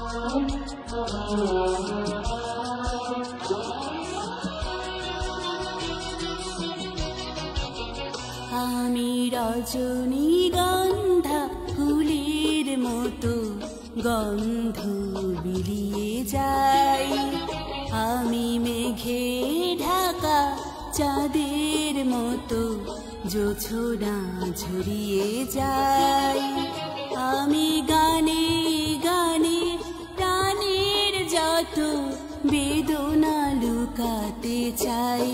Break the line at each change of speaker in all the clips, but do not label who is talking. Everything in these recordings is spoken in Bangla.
আমি রজনীগন্ধা ফুলের মতো গন্ধ বিলিয়ে যাই, আমি মেঘে ঢাকা চাঁদের মতো জোছনা ঝরিয়ে যাই। আমি গানে গানে প্রাণের যত বেদনা লুকাতে চাই,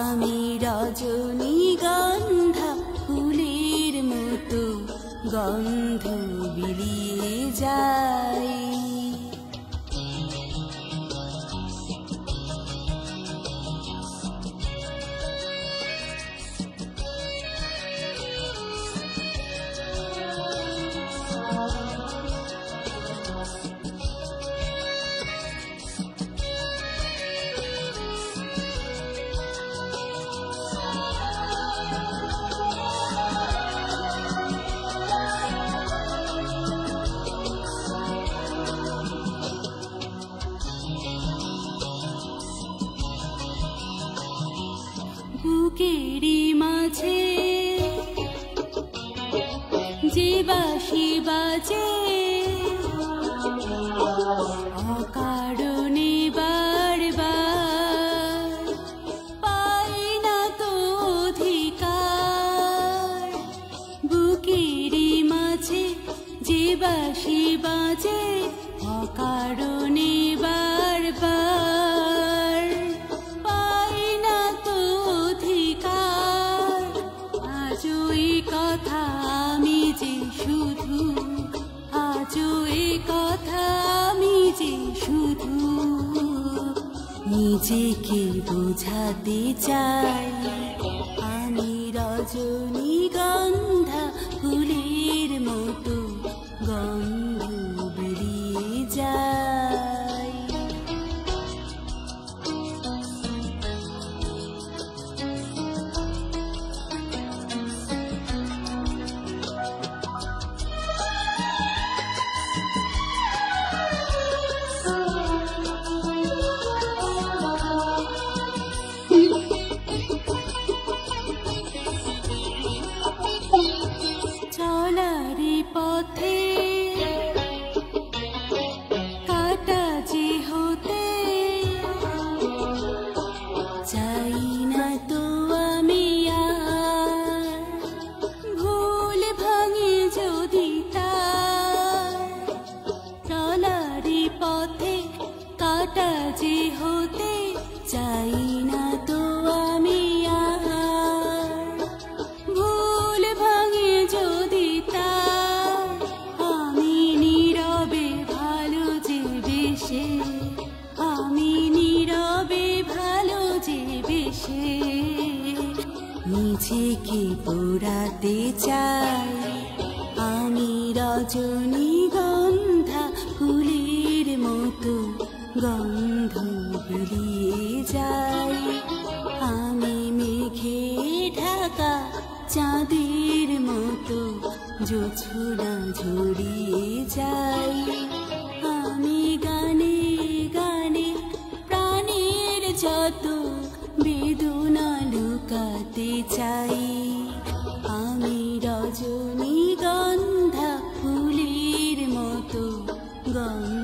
আমি রজনীগন্ধা ফুলের মতো গন্ধ বিলিয়ে যাই। বুকেরি মাঝে যে বাঁশি বাজে, অকারণে বারবার পাই না তো অধিকার। বুকেরি মাঝে যে বাঁশি বাজে, অকারণে বারবার পাই না তো অধিকার। আজও এই কথা আমি যে শুধু, আজও এই কথা আমি যে শুধু নিজেকে বোঝাতে চাই, আমি রজনীগন্ধা ফুলের মতো গন্ধ বেরিয়ে যায়। চলারি পথে কাটা যে হতে চাই না তো আমি আর, ভুল ভাঙে যদি তার। চলারি পথে কাটা যে হতে চাই না তো আমি আর, ভুল ভাঙে যদি তার। আমি নীরবে ভালো যে বেশে, আমি নীরবে ভালো যে বেশে নিজেকে পোড়াতে চাই, আমি রজনীগন্ধা ফুলের মতো গন্ধ বেরিয়ে যাই। আমি মেঘে ঢাকা চাঁদের মতো জোছনা ঝরিয়ে যাই, আমি গানে গানে প্রাণের যত বেদনা লুকাতে চাই, আমি রজনীগন্ধা ফুলের মতো গন্ধ